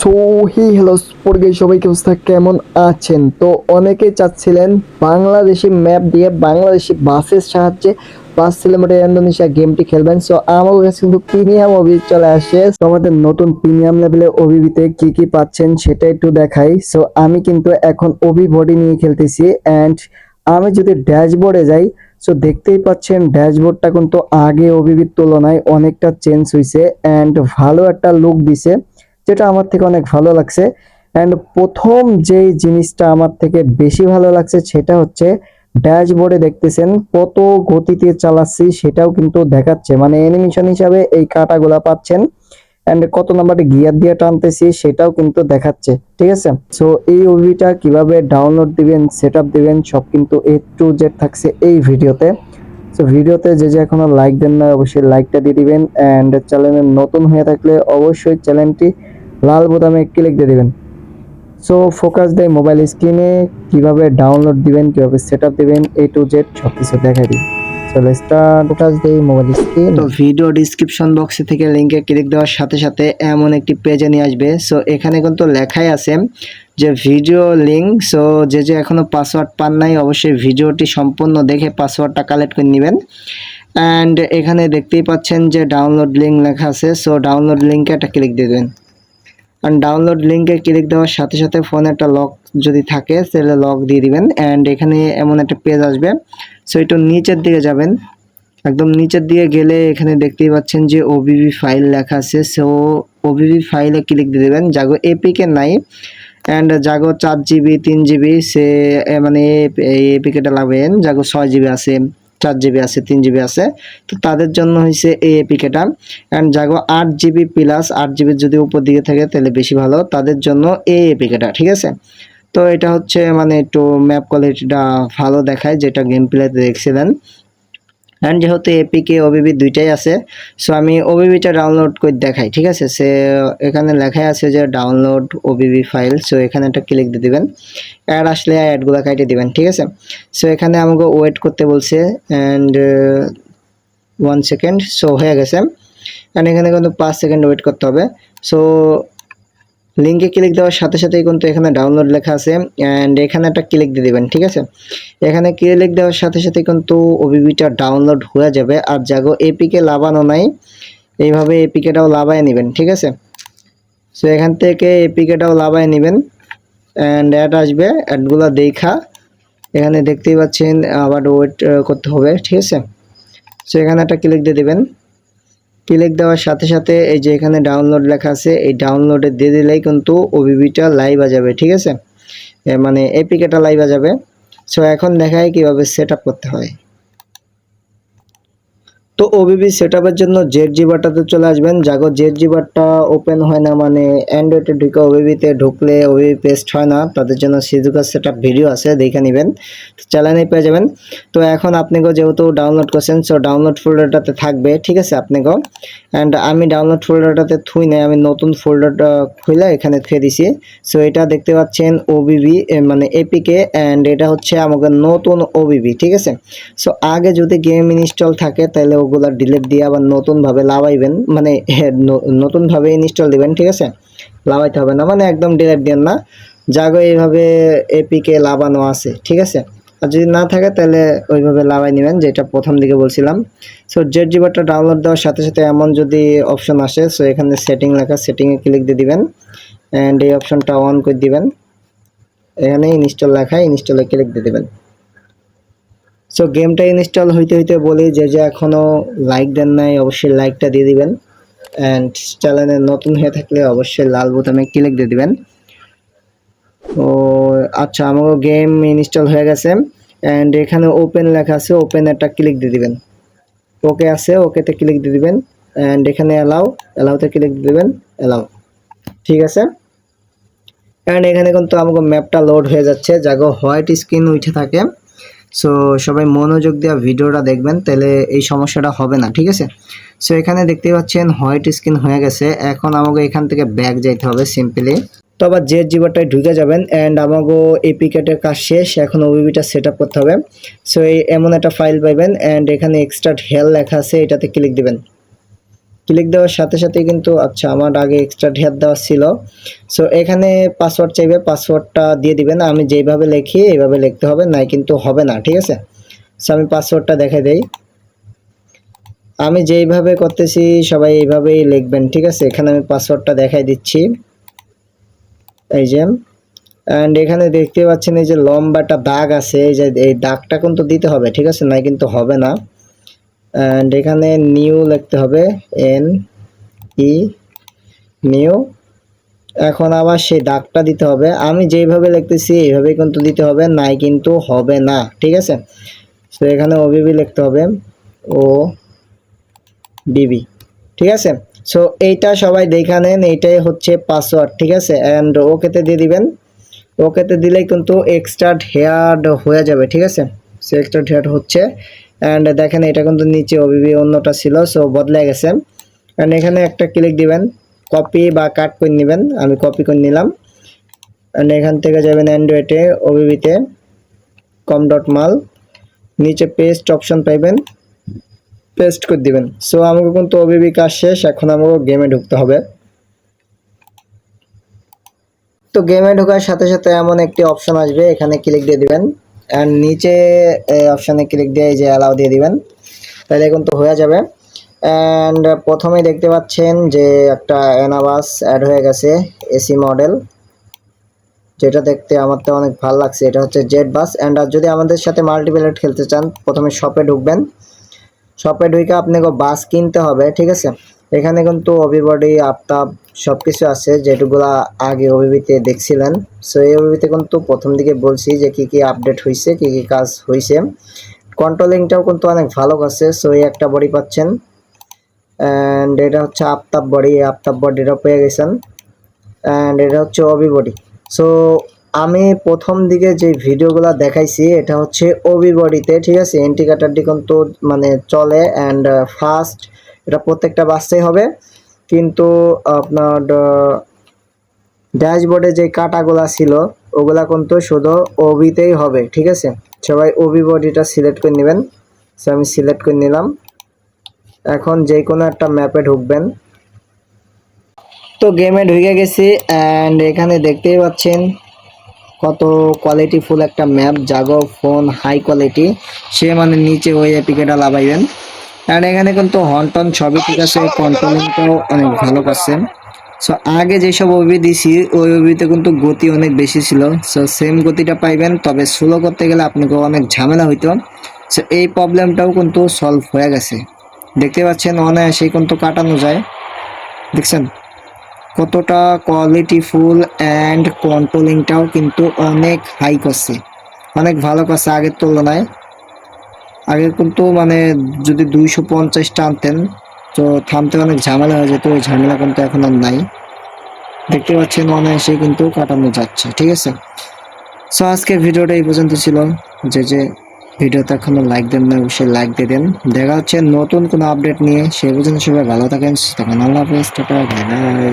So hello sport guys, সবাই কি অবস্থা, কেমন আছেন? তো অনেকেই চাচ্ছিলেন বাংলাদেশি ম্যাপ দিয়ে বাংলাদেশি বাসের সাহায্যে বাস সিলেমেটের ইন্দোনেশিয়া গেমটি খেলবেন। সো আমার কাছে কিন্তু প্রিমিয়াম ওবিবি চলে আসে। তো আমাদের নতুন প্রিমিয়াম লেভেলের ওবিবিতে কি কি পাচ্ছেন সেটা একটু দেখাই। সো আমি কিন্তু এখন ওবি বডি নিয়ে খেলতেছি অ্যান্ড আমি যদি ড্যাশবোর্ডে যাই, সো দেখতেই পাচ্ছেন ড্যাশবোর্ডটা কিন্তু আগে ওবিবির তুলনায় অনেকটা চেঞ্জ হয়েছে অ্যান্ড ভালো একটা লুক দিছে, যেটা আমার থেকে অনেক ভালো লাগছে। অ্যান্ড প্রথম যেই জিনিসটা আমার থেকে বেশি ভালো লাগছে সেটা হচ্ছে ড্যাশবোর্ডে দেখতেছেন কত গতিতে চালাচ্ছি সেটাও কিন্তু দেখাচ্ছে, মানে অ্যানিমেশন হিসাবে এই কাটাগুলা পাচ্ছেন। অ্যান্ড কত নাম্বারে গিয়ার দিয়ে টানতেছি সেটাও কিন্তু দেখাচ্ছে, ঠিক আছে। সো এই ওবিটা কিভাবে ডাউনলোড দিবেন, সেটআপ দিবেন, সব কিন্তু A to Z থাকছে এই ভিডিওতে। সো ভিডিওতে যে যে এখনো লাইক দেন না, অবশ্যই লাইকটা দিয়ে দিবেন অ্যান্ড চ্যানেলে নতুন হয়ে থাকলে অবশ্যই চ্যানেলটি লাল বোতামে ক্লিক দিয়ে দিবেন। সো ফোকাস দেয় মোবাইল স্ক্রিনে, কিভাবে ডাউনলোড দিবেন, কিভাবে সেটআপ দিবেন, A to Z সবকিছু দেখাই দিই। চলো স্টার্ট। ফোকাস দেই মোবাইল স্ক্রিন। তো ভিডিও ডিসক্রিপশন বক্সে থেকে লিংকে ক্লিক দেওয়ার সাথে সাথে এমন একটি পেজে নিয়ে আসবে। সো এখানে কিন্তু লেখাই আছে যে ভিডিও লিংক। সো যে যে এখনো পাসওয়ার্ড পান নাই, অবশ্যই ভিডিওটি সম্পূর্ণ দেখে পাসওয়ার্ডটা কালেক্ট করে নেবেন। অ্যান্ড এখানে দেখতেই পাচ্ছেন যে ডাউনলোড লিঙ্ক লেখা আছে। সো ডাউনলোড লিঙ্কে একটা ক্লিক দিয়ে দেবেন। অ্যান্ড ডাউনলোড লিঙ্কে ক্লিক দেওয়ার সাথে সাথে ফোনে একটা লক যদি থাকে তাহলে লক দিয়ে দিবেন। অ্যান্ড এখানে এমন একটা পেজ আসবে। সো একটু নিচের দিকে যাবেন, একদম নিচের দিকে গেলে এখানে দেখতেই পাচ্ছেন যে ওবিবি ফাইল লেখা আছে। সো ওবিবি ফাইলে ক্লিক দিয়ে দেবেন। জাগো এপিকে নাই অ্যান্ড জাগো 4 GB 3 GB সে মানে এই এপিকেটা লাগবেন। জাগো 6 GB আছে, 4 GB আছে, 3 GB আছে, তো তাদের জন্য হয়েছে এই এপিকেটা। অ্যান্ড জাগো 8 GB প্লাস 8 GB যদি উপর দিকে থাকে তাহলে বেশি ভালো, তাদের জন্য এই এপিকেটা, ঠিক আছে। তো এটা হচ্ছে মানে একটু ম্যাপ কোয়ালিটিটা ভালো দেখায়, যেটা গেম প্লেতে দেখছিলেন। অ্যান্ড যেহেতু এপিকে ওবিবি দুইটাই আছে, সো আমি ওবিবিটা ডাউনলোড করে দেখাই, ঠিক আছে। সে এখানে লেখাই আছে যে ডাউনলোড ওবিবি ফাইল। সো এখানে একটা ক্লিক দিয়ে দিবেন। অ্যাড আসলে অ্যাডগুলো কাটিয়ে দিবেন, ঠিক আছে। সো এখানে আমাকে ওয়েট করতে বলছে অ্যান্ড 1 সেকেন্ড। সো হয়ে গেছে। অ্যান্ড এখানে কিন্তু 5 সেকেন্ড ওয়েট করতে হবে। সো লিঙ্কে ক্লিক দেওয়ার সাথে সাথেই কিন্তু এখানে ডাউনলোড লেখা আছে অ্যান্ড এখানে একটা ক্লিক দিয়ে দিবেন, ঠিক আছে। এখানে ক্লিক দেওয়ার সাথে সাথে কিন্তু ওবিবিটা ডাউনলোড হয়ে যাবে। আর জাগো এপিকে লাগানো নাই, এইভাবে এপিকেটাও লাগায় নেবেন, ঠিক আছে। সো এখান থেকে এপিকেটাও লাগায় নেবেন অ্যান্ড অ্যাড আসবে, অ্যাডগুলো দেখা এখানে দেখতেই পাচ্ছেন আবার ওয়েট করতে হবে, ঠিক আছে। সো এখানে একটা ক্লিক দিয়ে দেবেন। ক্লিক দেওয়ার সাথে সাথে এই যে এখানে ডাউনলোড লেখা আছে, এই ডাউনলোডে দিয়ে দিলেই কিন্তু ওবিবিটা লাইভ আ যাবে, ঠিক আছে। মানে এপিকেটা লাইভ আ যাবে। সো এখন দেখায় কিভাবে সেট আপ করতে হয়। তো ওবিবি সেটআপের জন্য জেড বারটাতে চলে আসবেন। জাগো জেড বারটা ওপেন হয় না, মানে অ্যান্ড্রয়েডে ঢুকে ওবিবিতে ঢুকলে ওবিবি পেস্ট হয় না, তাদের জন্য সিজুকা সেটআপ ভিডিও আছে, দেখে নেবেন, চ্যানেলে পেয়ে যাবেন। তো এখন আপনাকেও যেহেতু ডাউনলোড করছেন, সো ডাউনলোড ফোল্ডারটাতে থাকবে, ঠিক আছে আপনাকেও। অ্যান্ড আমি ডাউনলোড ফোল্ডারটাতে থুই নাই, আমি নতুন ফোল্ডারটা খুলে এখানে থুয়ে দিছি। সো এটা দেখতে পাচ্ছেন ওবিবি মানে এপিকে অ্যান্ড এটা হচ্ছে আমাদের নতুন ওবিবি, ঠিক আছে। সো আগে যদি গেম ইনস্টল থাকে তাহলে ওগুলা ডিলিট দিয়ে আবার নতুনভাবে লাগাইবেন, মানে নতুনভাবে ইনস্টল দিবেন, ঠিক আছে। লাগাইতে হবে না, মানে একদম ডিলিট দেন না, জাগো এইভাবে এপিকে লাগানো আছে, ঠিক আছে। আর যদি না থাকে তাহলে ওইভাবে লাগাই নেবেন, যেটা প্রথম দিকে বলছিলাম। সো জেড জিবারটা ডাউনলোড দেওয়ার সাথে সাথে এমন যদি অপশন আসে, সো এখানে সেটিং লেখা, সেটিংয়ে ক্লিক দিয়ে দিবেন অ্যান্ড এই অপশনটা অন করে দিবেন। এখানে ইনস্টল লেখা, ইনস্টলে ক্লিক দিয়ে দিবেন। সো গেমটা ইনস্টল হইতে হইতে বলি যে যে এখনও লাইক দেন নাই, অবশ্যই লাইকটা দিয়ে দিবেন অ্যান্ড চ্যানেলে নতুন হয়ে থাকলে অবশ্যই লাল বোতামে ক্লিক দিয়ে দিবেন। ও আচ্ছা, আমারও গেম ইনস্টল হয়ে গেছে অ্যান্ড এখানে ওপেন লেখা আছে, ওপেন একটা ক্লিক দিয়ে দিবেন। ওকে আছে, ওকেতে ক্লিক দিয়ে দিবেন অ্যান্ড এখানে অ্যালাউতে ক্লিক দিয়ে দিবেন, অ্যালাউ, ঠিক আছে। অ্যান্ড এখানে কিন্তু আমাকে ম্যাপটা লোড হয়ে যাচ্ছে, জাগো হোয়াইট স্ক্রিন উঠে থাকে। সো সবাই মনোযোগ দিয়ে ভিডিওটা দেখবেন, তাহলে এই সমস্যাটা হবে না, ঠিক আছে। সো এখানে দেখতে পাচ্ছেন হোয়াইট স্ক্রিন হয়ে গেছে। এখন আমাকে এখান থেকে ব্যাক যাইতে হবে সিম্পলি। তো আবার জেড জিবারটায় ঢুকে যাবেন অ্যান্ড আমাকে এপিকেটের কাজ শেষ, এখন ওবিবিটা সেট আপ করতে হবে। সো এই এমন একটা ফাইল পাইবেন অ্যান্ড এখানে এক্সট্রা হেল লেখা আছে, এটাতে ক্লিক দিবেন। ক্লিক দেওয়ার সাথে সাথে কিন্তু আচ্ছা আমার আগে এক্সট্রা ঢের দেওয়া ছিল। সো এখানে পাসওয়ার্ড চাইবে, পাসওয়ার্ডটা দিয়ে দিবেন। আমি যেইভাবে লিখি এইভাবে লিখতে হবে, নাই কিন্তু হবে না, ঠিক আছে। সো আমি পাসওয়ার্ডটা দেখাই দেই। আমি যেইভাবে করতেছি সবাই এইভাবেই লিখবেন, ঠিক আছে। এখানে আমি পাসওয়ার্ডটা দেখাই দিচ্ছি, এই যে। অ্যান্ড এখানে দেখতে পাচ্ছেন এই যে লম্বা একটা দাগ আছে, এই যে এই দাগটা কিন্তু দিতে হবে, ঠিক আছে, নাই কিন্তু হবে না। অ্যান্ড এখানে নিউ লিখতে হবে, এন ই নিউ। এখন আবার সেই দাগটা দিতে হবে, আমি যেইভাবে লিখতেছি এইভাবেই কিন্তু দিতে হবে, নাই কিন্তু হবে না, ঠিক আছে। তো এখানে ওবিবি লিখতে হবে, ও বিবি, ঠিক আছে। সো এইটা সবাই দেখে নেন, এইটাই হচ্ছে পাসওয়ার্ড, ঠিক আছে। অ্যান্ড ওকেতে দিয়ে দিবেন। ওকেতে দিলেই কিন্তু এক্সট্রাক্ট হেয়ার হয়ে যাবে, ঠিক আছে। সো এক্সট্রাক্ট হেয়ার হচ্ছে। অ্যান্ড দেখেন এটা কিন্তু নিচে ওবিবি অন্যটা ছিল, সো বদলে গেছে। অ্যান্ড এখানে একটা ক্লিক দিবেন, কপি বা কাট করে নেবেন, আমি কপি করে নিলাম। অ্যান্ড এখান থেকে যাবেন অ্যান্ড্রয়েডে, ওবিবিতে কম ডট মাল, নিচে পেস্ট অপশন পাইবেন, পেস্ট করে দিবেন। সো আমাকে কিন্তু ওবিবি কাজ শেষ, এখন আমাকে গেমে ঢুকতে হবে। তো গেমে ঢোকার সাথে সাথে এমন একটি অপশন আসবে, এখানে ক্লিক দিয়ে দিবেন। অ্যান্ড নিচে অপশানে ক্লিক দিয়ে এই যে অ্যালাউ দিয়ে দিবেন, তাহলে কিন্তু হয়ে যাবে। অ্যান্ড প্রথমেই দেখতে পাচ্ছেন যে একটা এনাবাস অ্যাড হয়ে গেছে, এসি মডেল, যেটা দেখতে আমার তো অনেক ভালো লাগছে। এটা হচ্ছে জেড বাস। অ্যান্ড আর যদি আমাদের সাথে মাল্টিপ্লেয়ার খেলতে চান, প্রথমে শপে ঢুকবেন। শপে ঢুকে আপনাকে বাস কিনতে হবে, ঠিক আছে। এখানে কিন্তু ওবিবডি আফতাব সব কিছু আছে, যেটুকুলা আগে ওবিবিতে দেখছিলেন। সো এই ওবিবিতে কিন্তু প্রথম দিকে বলছি যে কি কি আপডেট হয়েছে, কি কি কাজ হয়েছে। কন্ট্রোলিংটাও কিন্তু অনেক ভালো আছে। সো এই একটা বডি পাচ্ছেন, অ্যান্ড এটা হচ্ছে আফতাব বডি, আফতাব বডিটা পেয়ে গেছেন। অ্যান্ড এটা হচ্ছে ওবি বডি। সো আমি প্রথম দিকে যে ভিডিওগুলো দেখাইছি এটা হচ্ছে ওবি বডিতে, ঠিক আছে। ইন্ডিকেটারটি কিন্তু মানে চলে অ্যান্ড ফাস্ট, এটা প্রত্যেকটা বাসেই হবে। কিন্তু আপনার ড্যাশবোর্ডে যে কাটাগুলা ছিল ওগুলা কিন্তু শুধু ওবিতেই হবে, ঠিক আছে। সবাই ওবি বডিটা সিলেক্ট করে নেবেন। সো আমি সিলেক্ট করে নিলাম। এখন যে কোনো একটা ম্যাপে ঢুকবেন। তো গেমে ঢুকে গেছি অ্যান্ড এখানে দেখতেই পাচ্ছেন কত কোয়ালিটিফুল একটা ম্যাপ, জাগো ফোন হাই কোয়ালিটি, সে মানে নিচে ওই এপিকেটা লাগাইবেন। অ্যান্ড এখানে কিন্তু হন্টন সবই ঠিক আছে, কন্ট্রোলিংটাও অনেক ভালো করছে। সো আগে যেসব ওবি দিছি ওই ওবিতে কিন্তু গতি অনেক বেশি ছিল, সো সেম গতিটা পাইবেন, তবে স্লো করতে গেলে আপনাকে অনেক ঝামেলা হইতো। সো এই প্রবলেমটাও কিন্তু সলভ হয়ে গেছে, দেখতে পাচ্ছেন অনায়াসেই কিন্তু কাটানো যায়। দেখছেন কতটা কোয়ালিটিফুল, অ্যান্ড কন্ট্রোলিংটাও কিন্তু অনেক হাই করছে, অনেক ভালো করছে আগের তুলনায়। আগে কিন্তু মানে যদি 250 টানতেন তো থামতে অনেক ঝামেলা হয়ে যেত, ওই ঝামেলা কিন্তু এখন আর নাই। দেখতে পাচ্ছেন অনায়াসে কিন্তু কাটানো যাচ্ছে, ঠিক আছে। সো আজকের ভিডিওটা এই পর্যন্ত ছিল। যে ভিডিওতে এখনো লাইক দেন না, অবশ্যই লাইক দিয়ে দেন। দেখা হচ্ছে নতুন কোনো আপডেট নিয়ে, সে পর্যন্ত সবাই ভালো থাকেন, তখন আল্লাহ হাফেজ, টাটা, বাই বাই।